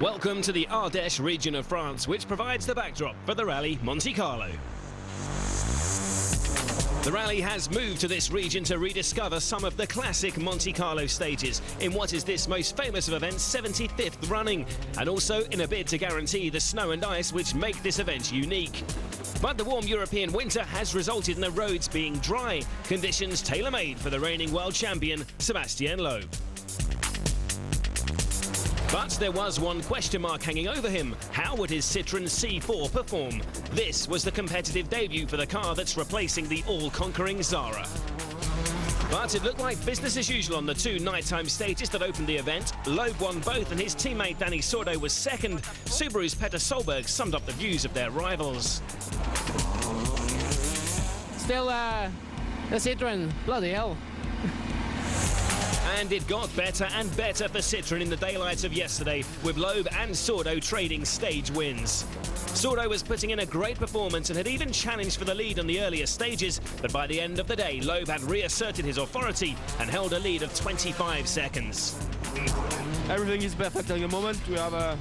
Welcome to the Ardèche region of France, which provides the backdrop for the rally Monte-Carlo. The rally has moved to this region to rediscover some of the classic Monte-Carlo stages in what is this most famous of events' 75th running, and also in a bid to guarantee the snow and ice which make this event unique. But the warm European winter has resulted in the roads being dry, conditions tailor-made for the reigning world champion Sébastien Loeb. But there was one question mark hanging over him. How would his Citroën C4 perform? This was the competitive debut for the car that's replacing the all-conquering Zara. But it looked like business as usual on the two nighttime stages that opened the event. Loeb won both and his teammate Dani Sordo was second. Subaru's Peter Solberg summed up the views of their rivals. Still, the Citroën, bloody hell. And it got better and better for Citroën in the daylight of yesterday, with Loeb and Sordo trading stage wins. Sordo was putting in a great performance and had even challenged for the lead on the earlier stages, but by the end of the day, Loeb had reasserted his authority and held a lead of 25 seconds. Everything is perfect at the moment. We have a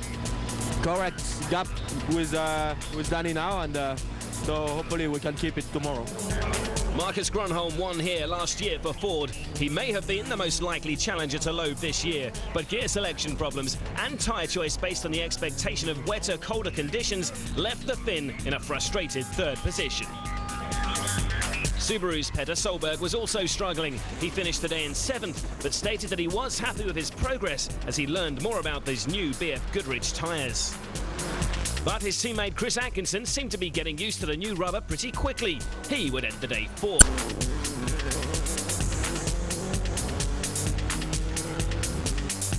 correct gap with Dani now, and so hopefully we can keep it tomorrow. Marcus Grönholm won here last year for Ford. He may have been the most likely challenger to Loeb this year, but gear selection problems and tyre choice based on the expectation of wetter, colder conditions left the Finn in a frustrated third position. Subaru's Peter Solberg was also struggling. He finished the day in 7th, but stated that he was happy with his progress as he learned more about these new BF Goodrich tyres. But his teammate Chris Atkinson seemed to be getting used to the new rubber pretty quickly. He would end the day 4th.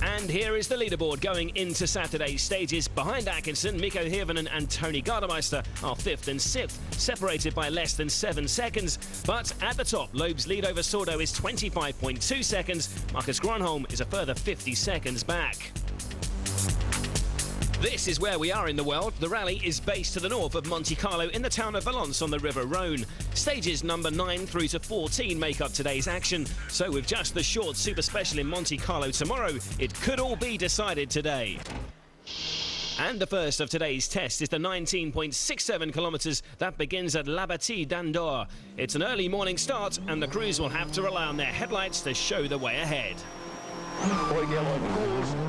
And here is the leaderboard going into Saturday's stages. Behind Atkinson, Mikko Hirvonen and Tony Gardemeister are 5th and 6th, separated by less than 7 seconds. But at the top, Loeb's lead over Sordo is 25.2 seconds. Marcus Grönholm is a further 50 seconds back. This is where we are in the world. The rally is based to the north of Monte-Carlo in the town of Valence on the River Rhône. Stages number 9 through to 14 make up today's action. So with just the short super special in Monte-Carlo tomorrow, it could all be decided today. And the first of today's test is the 19.67 kilometres that begins at La Bâtie d'Andorre. It's an early morning start and the crews will have to rely on their headlights to show the way ahead.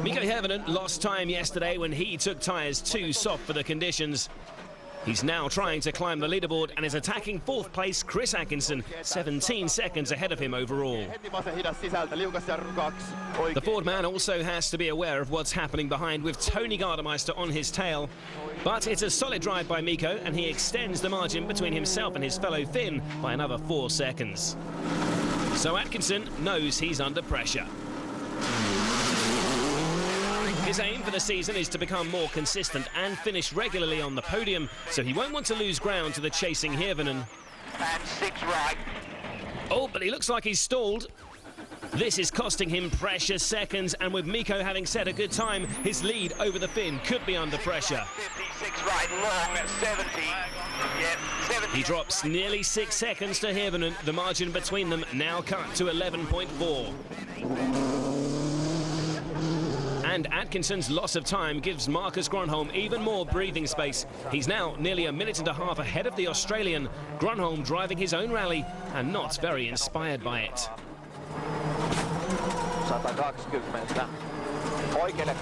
Mikko Hirvonen lost time yesterday when he took tyres too soft for the conditions. He's now trying to climb the leaderboard and is attacking 4th place Chris Atkinson, 17 seconds ahead of him overall. The Ford man also has to be aware of what's happening behind with Tony Gardemeister on his tail. But it's a solid drive by Mikko and he extends the margin between himself and his fellow Finn by another 4 seconds. So Atkinson knows he's under pressure. His aim for the season is to become more consistent and finish regularly on the podium, so he won't want to lose ground to the chasing Hirvonen. And 6 right. Oh, but he looks like he's stalled. This is costing him precious seconds, and with Mikko having set a good time, his lead over the Finn could be under pressure. 56 right, long at 70. Yeah, 70. He drops nearly 6 seconds to Hirvonen. The margin between them now cut to 11.4. And Atkinson's loss of time gives Marcus Grönholm even more breathing space. He's now nearly a minute and a half ahead of the Australian. Grönholm driving his own rally and not very inspired by it. 120. Oikealle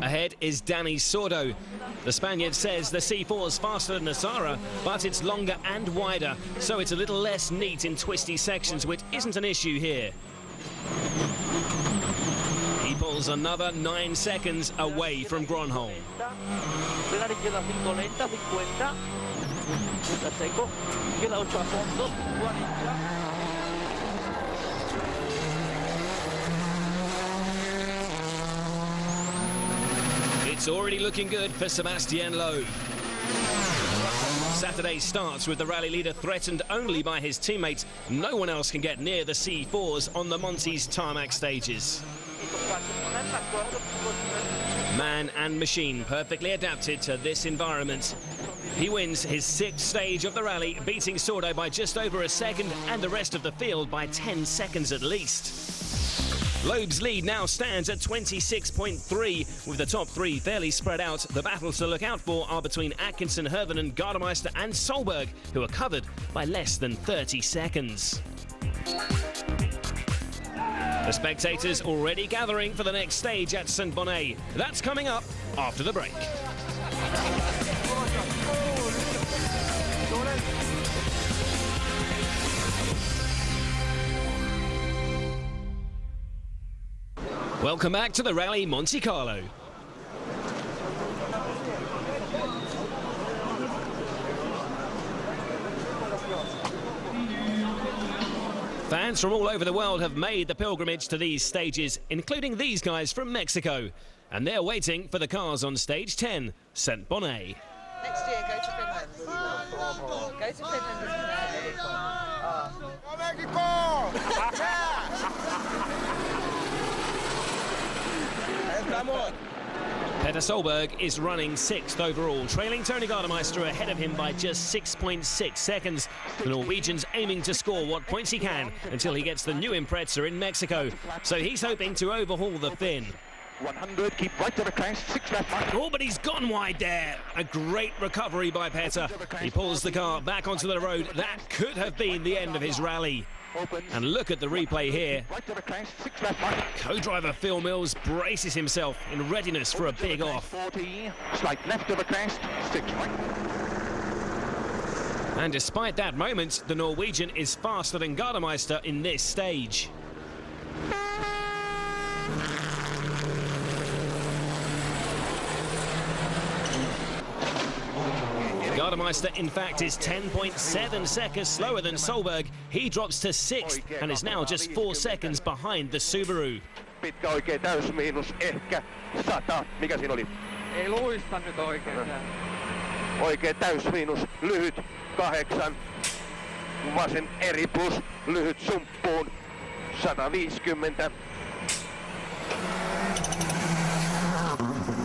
2 Ahead is Dani Sordo. The Spaniard says the C4 is faster than the Zara, but it's longer and wider, so it's a little less neat in twisty sections, which isn't an issue here. He pulls another 9 seconds away from Grönholm. It's already looking good for Sébastien Loeb. Saturday starts with the rally leader threatened only by his teammates. No one else can get near the C4s on the Monte's tarmac stages. Man and machine perfectly adapted to this environment. He wins his 6th stage of the rally, beating Sordo by just over a second and the rest of the field by 10 seconds at least. Loeb's lead now stands at 26.3, with the top three fairly spread out. The battles to look out for are between Atkinson, Hirvonen, Gardemeister and Solberg, who are covered by less than 30 seconds. The spectators already gathering for the next stage at St Bonnet. That's coming up after the break. Welcome back to the Rally Monte-Carlo. Fans from all over the world have made the pilgrimage to these stages, including these guys from Mexico. And they're waiting for the cars on stage 10, St Bonnet. Next year, go to Finland. Go to Finland Petter Solberg is running 6th overall, trailing Tony Gardemeister ahead of him by just 6.6 seconds. The Norwegian's aiming to score what points he can until he gets the new Impreza in Mexico. So he's hoping to overhaul the Finn. 100, keep right to the crest, 6 left. Oh, but he's gone wide there. A great recovery by Petter. He pulls the car back onto the road. That could have been the end of his rally. And look at the replay here. Co-driver Phil Mills braces himself in readiness for a big off. 40, slight left of the crest, 6 right. And despite that moment, the Norwegian is faster than Gardemeister in this stage. Gardemeister, in fact, is 10.7 seconds slower than Solberg. He drops to 6th and is now just 4 seconds behind the Subaru. Pitkä oikein täysmiinus, ehkä 100. Mikä siinä oli? Ei luista nyt oikein. Oikein täysmiinus, lyhyt 8. Vasen eri plus, lyhyt sumppuun, 150.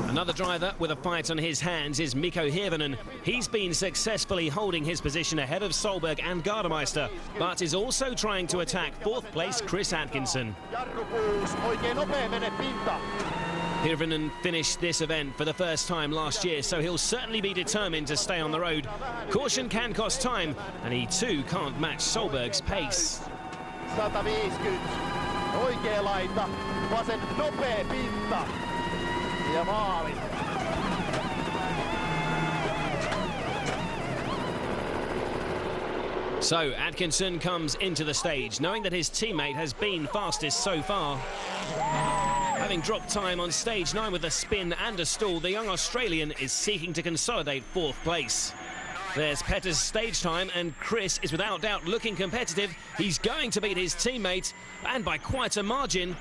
Another driver with a fight on his hands is Mikko Hirvonen. He's been successfully holding his position ahead of Solberg and Gardemeister, but is also trying to attack 4th place Chris Atkinson. Hirvonen finished this event for the first time last year, so he'll certainly be determined to stay on the road. Caution can cost time, and he too can't match Solberg's pace. 150, oikea laita, vasen nopea pinta. Ja maali. So Atkinson comes into the stage, knowing that his teammate has been fastest so far. Having dropped time on stage 9 with a spin and a stall, the young Australian is seeking to consolidate 4th place. There's Petter's stage time, and Chris is without doubt looking competitive. He's going to beat his teammate, and by quite a margin.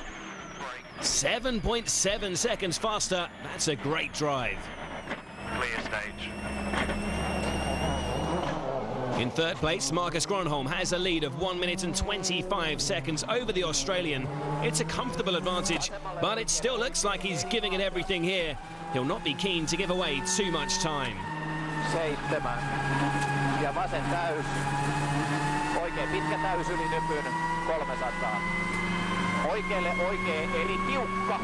7.7 seconds faster. That's a great drive. Clear stage. In 3rd place, Marcus Gronholm has a lead of 1 minute and 25 seconds over the Australian. It's a comfortable advantage, but it still looks like he's giving it everything here. He'll not be keen to give away too much time. 7. Ja vasen täys. Oikein pitkä täys yli nypyn 300. Oikealle oikea, eli tiukka.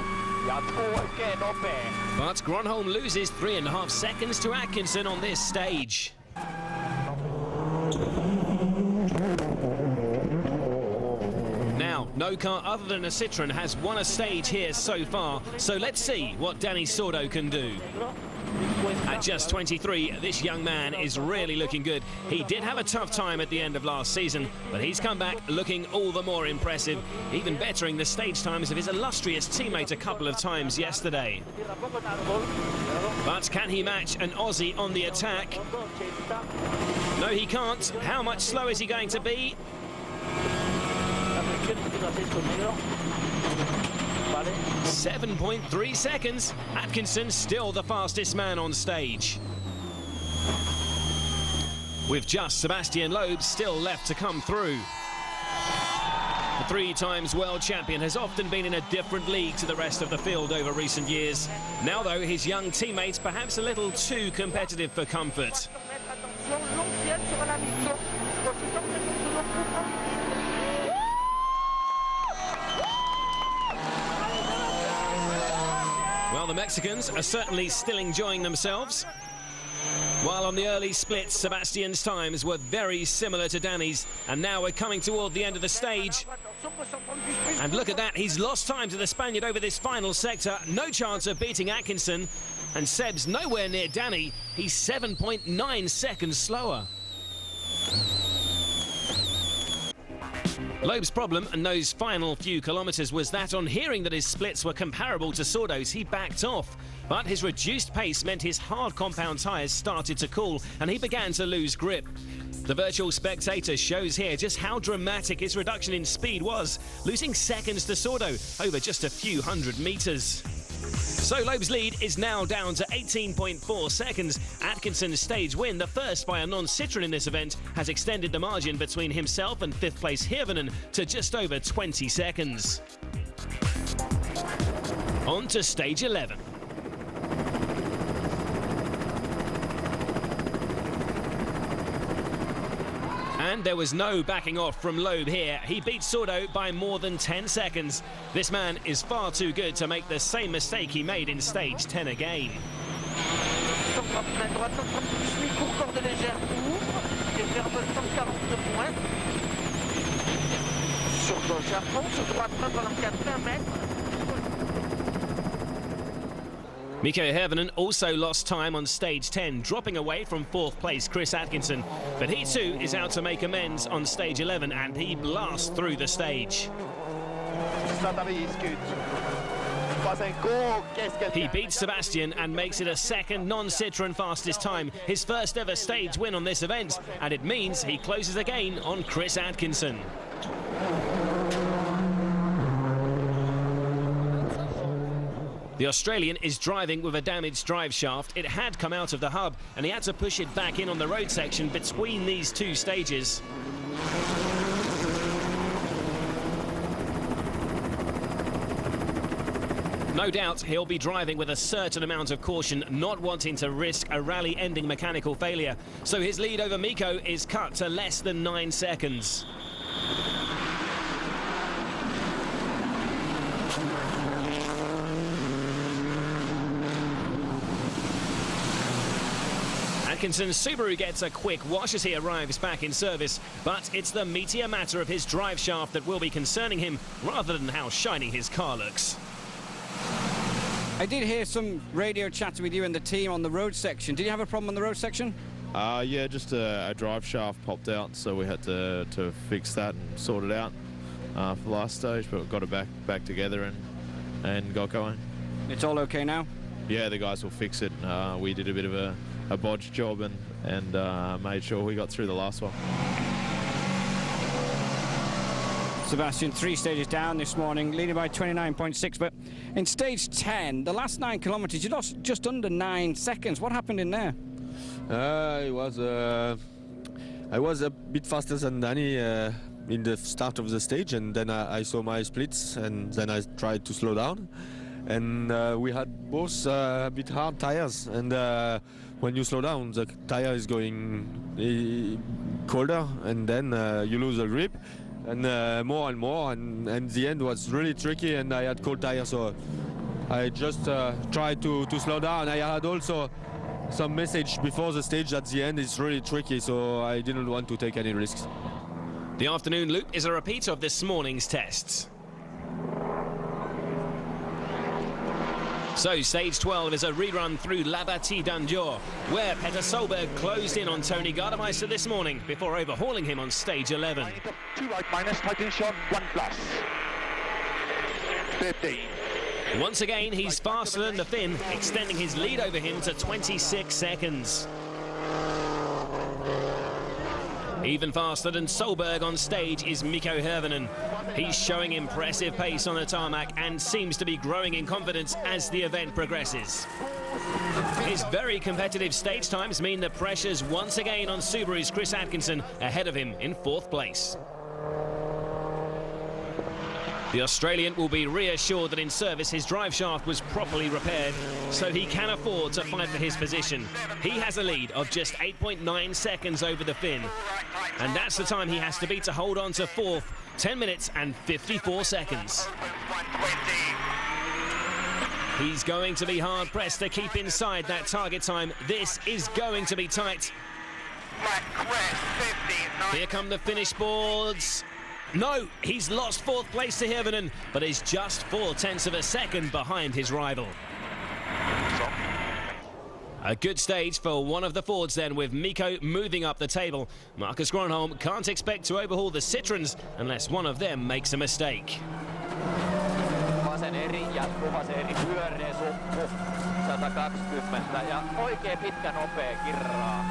Jatkuu oikein nopea. But Gronholm loses 3.5 seconds to Atkinson on this stage. Now, no car other than a Citroën has won a stage here so far, so let's see what Danny Sordo can do. At just 23, this young man is really looking good. He did have a tough time at the end of last season, but he's come back looking all the more impressive, even bettering the stage times of his illustrious teammate a couple of times yesterday. But can he match an Aussie on the attack? No, he can't. How much slower is he going to be? 7.3 seconds. Atkinson still the fastest man on stage. With just Sebastian Loeb still left to come through. The 3 times world champion has often been in a different league to the rest of the field over recent years. Now, though, his young teammates perhaps a little too competitive for comfort. the Mexicans are certainly still enjoying themselves. While on the early splits, Sebastian's times were very similar to Danny's, and now we're coming toward the end of the stage. And look at that, he's lost time to the Spaniard over this final sector. No chance of beating Atkinson, and Seb's nowhere near Danny. He's 7.9 seconds slower. Loeb's problem in those final few kilometres was that on hearing that his splits were comparable to Sordo's, he backed off. But his reduced pace meant his hard compound tyres started to cool and he began to lose grip. The virtual spectator shows here just how dramatic his reduction in speed was, losing seconds to Sordo over just a few hundred metres. So Loeb's lead is now down to 18.4 seconds. Atkinson's stage win, the first by a non-Citroën in this event, has extended the margin between himself and fifth place Hirvonen to just over 20 seconds. On to stage 11. And there was no backing off from Loeb here. He beat Sordo by more than 10 seconds. This man is far too good to make the same mistake he made in stage 10 again. Mikko Hirvonen also lost time on stage 10, dropping away from fourth place Chris Atkinson. But he too is out to make amends on stage 11 and he blasts through the stage. He beats Sebastian and makes it a second non-Citroën fastest time, his first ever stage win on this event, and it means he closes again on Chris Atkinson. The Australian is driving with a damaged drive shaft. It had come out of the hub and he had to push it back in on the road section between these two stages. No doubt he'll be driving with a certain amount of caution, not wanting to risk a rally-ending mechanical failure. So his lead over Mikko is cut to less than 9 seconds. Atkinson's Subaru gets a quick wash as he arrives back in service, but it's the meteor matter of his drive shaft that will be concerning him rather than how shiny his car looks. I did hear some radio chat with you and the team on the road section. Did you have a problem on the road section? Yeah, just a drive shaft popped out, so we had to fix that and sort it out for the last stage, but we got it back together and got going. It's all okay now? Yeah, the guys will fix it. We did a bit of a bodge job and made sure we got through the last one. Sebastian, 3 stages down this morning, leading by 29.6, but in stage 10, the last 9 kilometres, you lost just under 9 seconds. What happened in there? I was a bit faster than Danny in the start of the stage, and then I saw my splits, and then I tried to slow down. And we had both a bit hard tires, and when you slow down, the tire is going colder, and then you lose the grip, and more and more, and the end was really tricky, and I had cold tires, so I just tried to slow down. I had also some message before the stage at the end is really tricky, so I didn't want to take any risks. The afternoon loop is a repeat of this morning's tests. So stage 12 is a rerun through La Bâtie d'Andorre, where Peter Solberg closed in on Tony Gardemeister this morning before overhauling him on stage 11. 2 right minus, tightening shot, 1 plus. 15. Once again, he's faster than the Finn, extending his lead over him to 26 seconds. Even faster than Solberg on stage is Mikko Hirvonen. He's showing impressive pace on the tarmac and seems to be growing in confidence as the event progresses. His very competitive stage times mean the pressure's once again on Subaru's Chris Atkinson, ahead of him in 4th place. The Australian will be reassured that in service his drive shaft was properly repaired, so he can afford to fight for his position. He has a lead of just 8.9 seconds over the Finn, and that's the time he has to beat to hold on to 4th, 10 minutes and 54 seconds. He's going to be hard-pressed to keep inside that target time. This is going to be tight. Here come the finish boards. No, he's lost fourth place to Hirvonen, but is just 0.4 of a second behind his rival. A good stage for one of the Fords then, with Mikko moving up the table. Marcus Gronholm can't expect to overhaul the Citroens unless one of them makes a mistake. Vasen eri ja vasen eri pyöreä suppu 120 ja oikein pitkä nopea kirraa.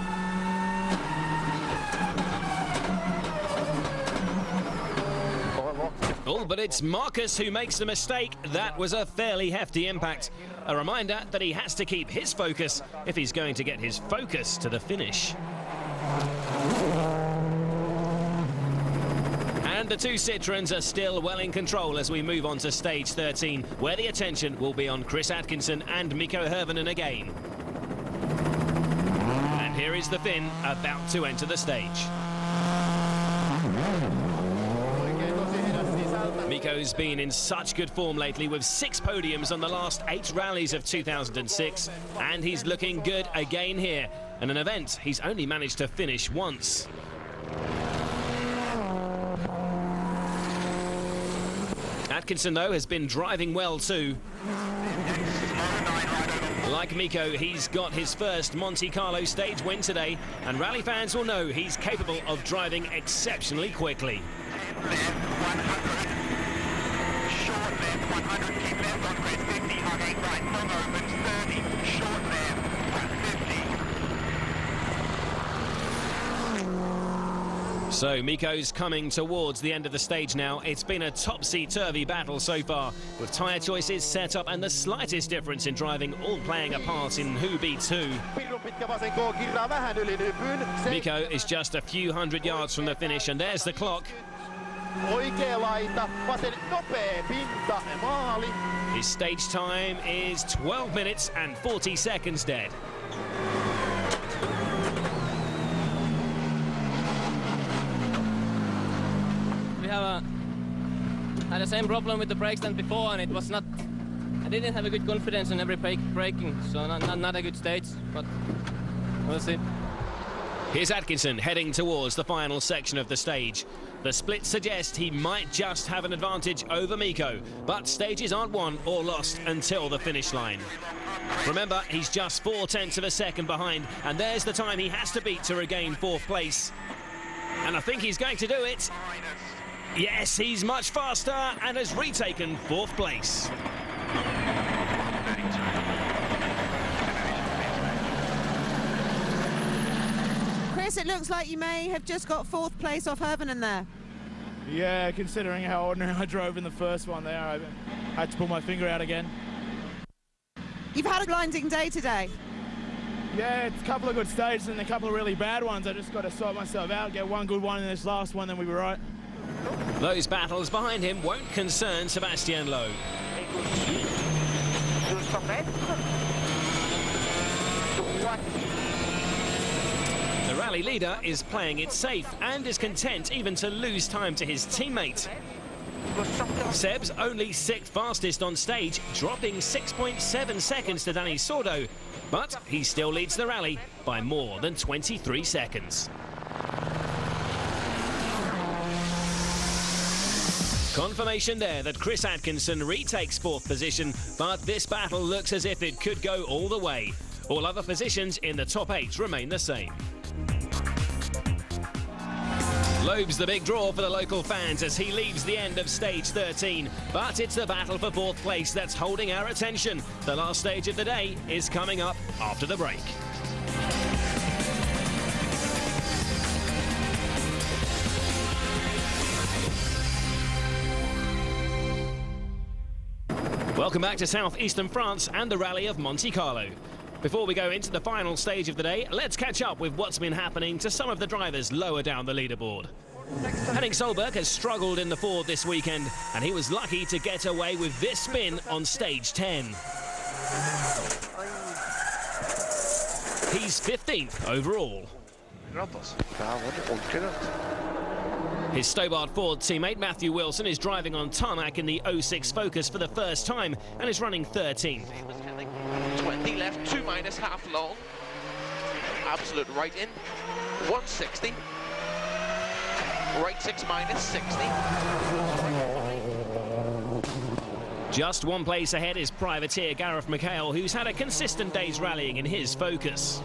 Oh, but it's Marcus who makes the mistake. That was a fairly hefty impact. A reminder that he has to keep his focus if he's going to get his focus to the finish. And the two Citroens are still well in control as we move on to stage 13, where the attention will be on Chris Atkinson and Mikko Hirvonen again. And here is the Finn about to enter the stage. Mikko's been in such good form lately, with 6 podiums on the last 8 rallies of 2006, and he's looking good again here. In an event he's only managed to finish once. Atkinson, though, has been driving well too. Like Mikko, he's got his first Monte-Carlo stage win today, and rally fans will know he's capable of driving exceptionally quickly. So Mikko's coming towards the end of the stage now. It's been a topsy-turvy battle so far, with tyre choices, setup and the slightest difference in driving all playing a part in who beats who. Mikko is just a few hundred yards from the finish, and there's the clock. His stage time is 12 minutes and 40 seconds dead. We have had the same problem with the brakes than before, and it was not. I didn't have a good confidence in every braking, so not a good stage, but we'll see. Here's Atkinson heading towards the final section of the stage. The split suggests he might just have an advantage over Mikko, but stages aren't won or lost until the finish line. Remember, he's just 0.4 of a second behind, and there's the time he has to beat to regain 4th place. And I think he's going to do it. Yes, he's much faster and has retaken 4th place. Chris, it looks like you may have just got 4th place off Hirvonen there. Yeah, considering how ordinary I drove in the first one there, I had to pull my finger out again. You've had a blinding day today. Yeah, it's a couple of good stages and a couple of really bad ones. I just got to sort myself out, get one good one in this last one, then we were right. Those battles behind him won't concern Sebastian Loeb. The rally leader is playing it safe and is content even to lose time to his teammate. Seb's only 6th fastest on stage, dropping 6.7 seconds to Danny Sordo, but he still leads the rally by more than 23 seconds. Confirmation there that Chris Atkinson retakes 4th position, but this battle looks as if it could go all the way. All other positions in the top 8 remain the same. Loeb's the big draw for the local fans as he leaves the end of stage 13, but it's the battle for 4th place that's holding our attention. The last stage of the day is coming up after the break. Welcome back to southeastern France and the rally of Monte-Carlo. Before we go into the final stage of the day, let's catch up with what's been happening to some of the drivers lower down the leaderboard. Henning Solberg has struggled in the Ford this weekend, and he was lucky to get away with this spin on stage 10. He's 15th overall. His Stobart Ford teammate Matthew Wilson is driving on tarmac in the 06 Focus for the first time and is running 13th. 20 left, 2 minus, half long. Absolute right in, 160. Right 6 minus, 60. Just one place ahead is privateer Gareth McHale, who's had a consistent day's rallying in his Focus.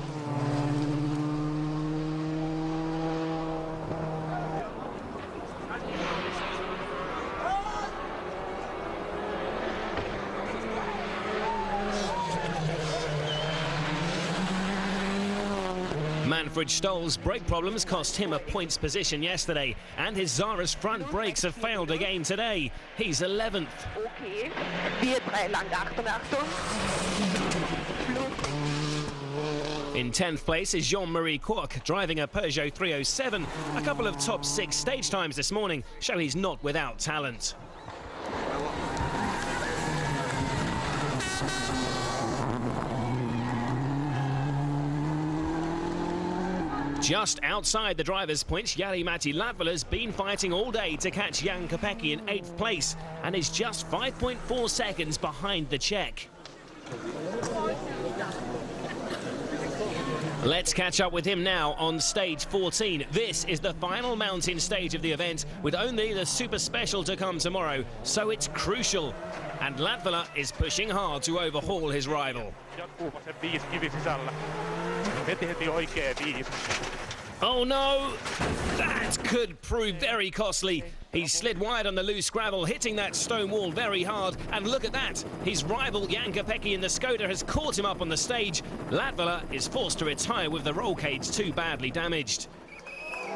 Manfred Stoll's brake problems cost him a points position yesterday, and his Zara's front brakes have failed again today. He's 11th. Okay, wir 3 lang, Achtung, Achtung. In 10th place is Jean-Marie Quoc, driving a Peugeot 307. A couple of top 6 stage times this morning show he's not without talent. Just outside the driver's points, Jari-Matti Latvala's been fighting all day to catch Jan Kopecky in 8th place and is just 5.4 seconds behind the Czech. Let's catch up with him now on stage 14. This is the final mountain stage of the event, with only the super special to come tomorrow, so it's crucial. And Latvala is pushing hard to overhaul his rival. Oh no! That could prove very costly. He's slid wide on the loose gravel, hitting that stone wall very hard. And look at that! His rival Jan Kopecky in the Skoda has caught him up on the stage. Latvala is forced to retire with the roll cage too badly damaged.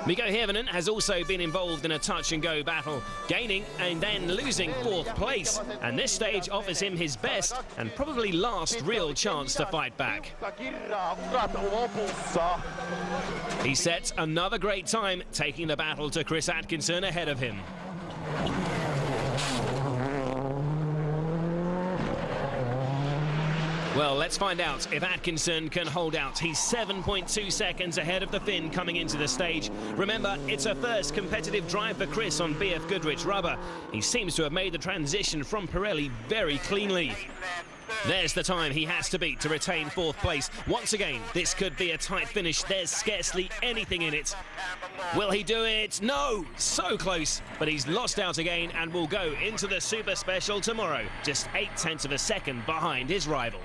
Mikko Hirvonen has also been involved in a touch-and-go battle, gaining and then losing 4th place. And this stage offers him his best and probably last real chance to fight back. He sets another great time, taking the battle to Chris Atkinson ahead of him. Well, let's find out if Atkinson can hold out. He's 7.2 seconds ahead of the Finn coming into the stage. Remember, it's a first competitive drive for Chris on BF Goodrich rubber. He seems to have made the transition from Pirelli very cleanly. There's the time he has to beat to retain 4th place. Once again, this could be a tight finish. There's scarcely anything in it. Will he do it? No! So close, but he's lost out again and will go into the Super Special tomorrow, just 0.8 of a second behind his rival.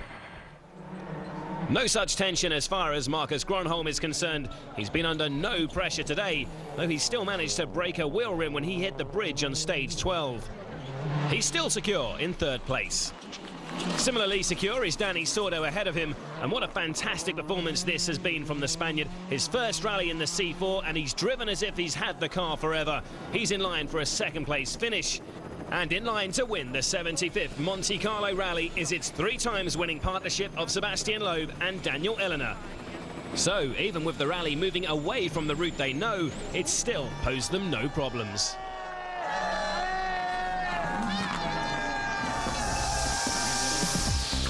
No such tension as far as Marcus Gronholm is concerned. He's been under no pressure today, though he still managed to break a wheel rim when he hit the bridge on stage 12. He's still secure in 3rd place. Similarly secure is Danny Sordo ahead of him, and what a fantastic performance this has been from the Spaniard. His first rally in the C4, and he's driven as if he's had the car forever. He's in line for a 2nd place finish. And in line to win the 75th Monte-Carlo Rally is its 3 times winning partnership of Sebastian Loeb and Daniel Elena. So, even with the rally moving away from the route they know, it still posed them no problems.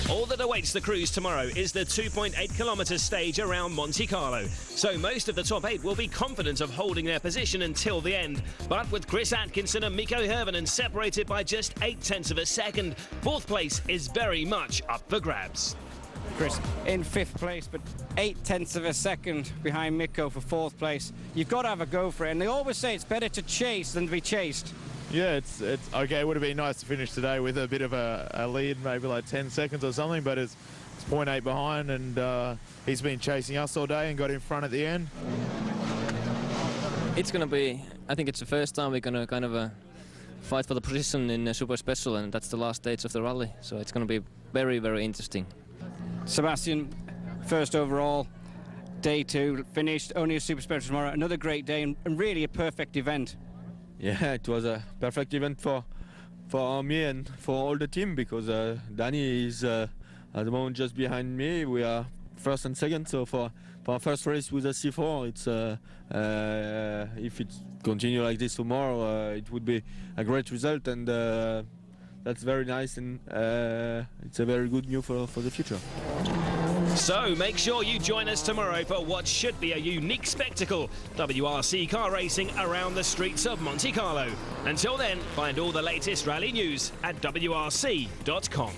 All that awaits the crews tomorrow is the 2.8-kilometre stage around Monte-Carlo. So most of the top 8 will be confident of holding their position until the end. But with Chris Atkinson and Mikko Hirvonen separated by just 0.8 of a second, 4th place is very much up for grabs. Chris in 5th place, but 0.8 of a second behind Mikko for 4th place. You've got to have a go for it, and they always say it's better to chase than to be chased. Yeah, it's okay. It would have been nice to finish today with a bit of a lead, maybe like 10 seconds or something, but it's 0.8 behind, and he's been chasing us all day and got in front at the end. It's going to be, I think it's the first time we're going to kind of fight for the position in Super Special, and that's the last stage of the rally, so it's going to be very, very interesting. Sebastian, first overall, day 2, finished, only a Super Special tomorrow. Another great day and really a perfect event. Yeah, it was a perfect event for me and for all the team, because Danny is at the moment just behind me. We are 1st and 2nd, so for our first race with a C4, it's if it continue like this tomorrow, it would be a great result, and that's very nice, and it's a very good news for the future. So make sure you join us tomorrow for what should be a unique spectacle, WRC car racing around the streets of Monte Carlo. Until then, find all the latest rally news at WRC.com.